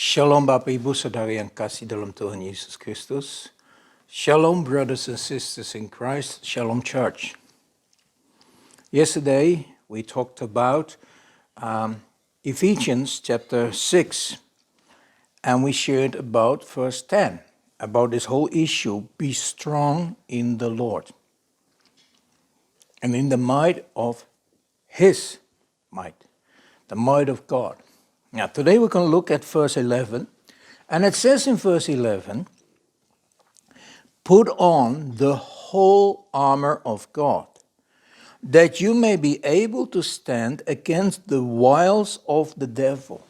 Shalom Bapak Ibu Saudara yang kasih dalam Tuhan Yesus Kristus. Shalom brothers and sisters in Christ. Shalom church. Yesterday we talked about Ephesians chapter 6 and we shared about verse 10 about this whole issue, be strong in the Lord and in the might of His might, the might of God. Now, today we're going to look at verse 11, and it says in verse 11, put on the whole armor of God, that you may be able to stand against the wiles of the devil.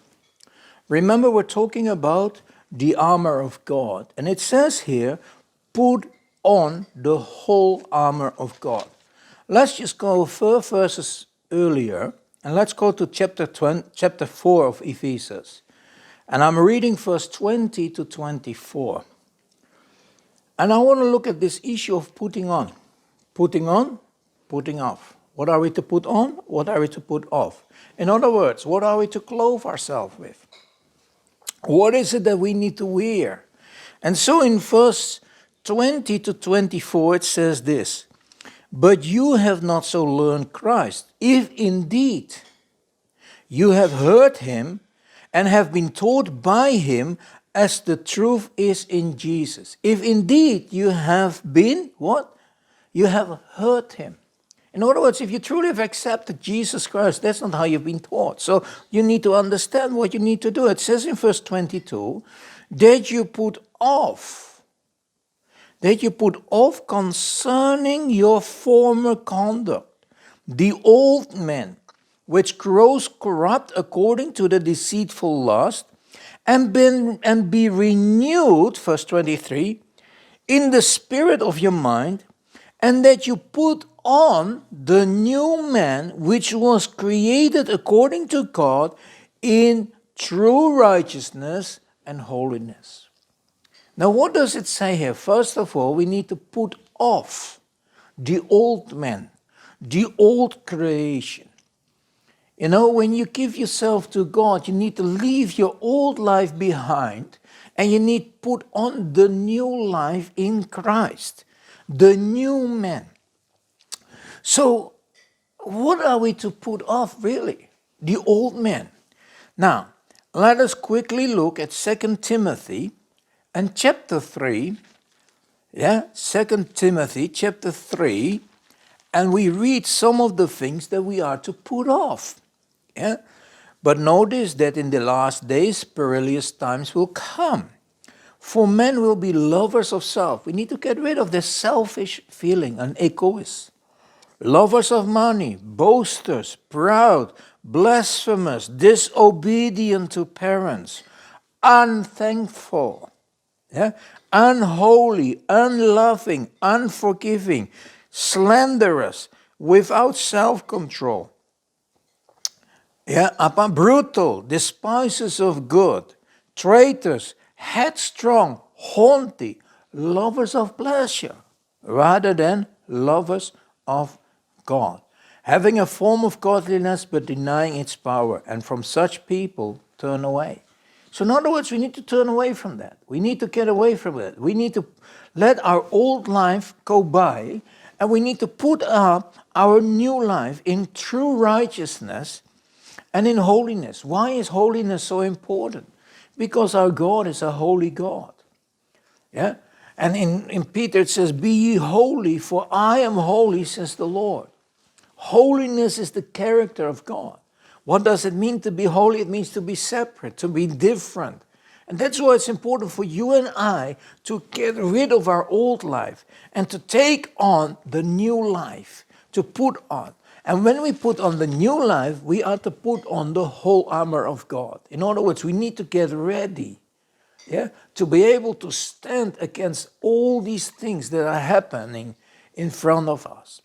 Remember, we're talking about the armor of God, and it says here, put on the whole armor of God. Let's just go 4 verses earlier, and let's go to chapter 4 of Ephesians. And I'm reading verse 20 to 24. And I want to look at this issue of putting on. Putting on, putting off. What are we to put on? What are we to put off? In other words, what are we to clothe ourselves with? What is it that we need to wear? And so in verse 20 to 24 it says this, but you have not so learned Christ, if indeed you have heard him and have been taught by him as the truth is in Jesus. If indeed you have been, what? You have heard him. In other words, if you truly have accepted Jesus Christ, that's not how you've been taught. So you need to understand what you need to do. It says in verse 22, that you put off concerning your former conduct, the old man, which grows corrupt according to the deceitful lust, and be renewed, verse 23, in the spirit of your mind, and that you put on the new man, which was created according to God in true righteousness and holiness. Now, what does it say here? First of all, we need to put off the old man, the old creation. You know, when you give yourself to God, you need to leave your old life behind and you need to put on the new life in Christ, the new man. So, what are we to put off really? The old man. Now, let us quickly look at 2 Timothy and chapter 3, 2 Timothy chapter 3, and we read some of the things that we are to put off. Yeah? But notice that in the last days, perilous times will come. For men will be lovers of self. We need to get rid of the selfish feeling, an egoist. Lovers of money, boasters, proud, blasphemous, disobedient to parents, unthankful, unholy, unloving, unforgiving, slanderous, without self-control. Brutal, despisers of good, traitors, headstrong, haughty, lovers of pleasure, rather than lovers of God, having a form of godliness but denying its power, and from such people turn away. So in other words, we need to turn away from that. We need to get away from that. We need to let our old life go by, and we need to put up our new life in true righteousness and in holiness. Why is holiness so important? Because our God is a holy God. Yeah? And in Peter it says, be ye holy, for I am holy, says the Lord. Holiness is the character of God. What does it mean to be holy? It means to be separate, to be different. And that's why it's important for you and I to get rid of our old life and to take on the new life, to put on. And when we put on the new life, we are to put on the whole armor of God. In other words, we need to get ready, to be able to stand against all these things that are happening in front of us.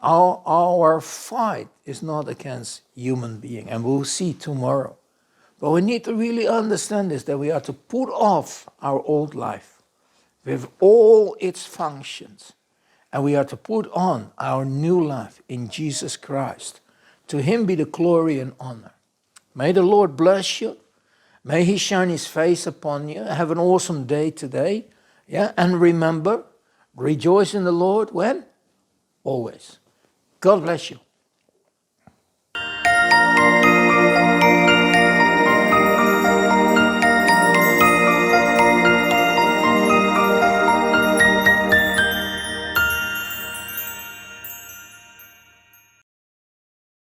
Our fight is not against human being, and we'll see tomorrow. But we need to really understand this, that we are to put off our old life with all its functions, and we are to put on our new life in Jesus Christ. To him be the glory and honor. May the Lord bless you. May He shine His face upon you. Have an awesome day today. Yeah, and remember, rejoice in the Lord when? Always. God bless you.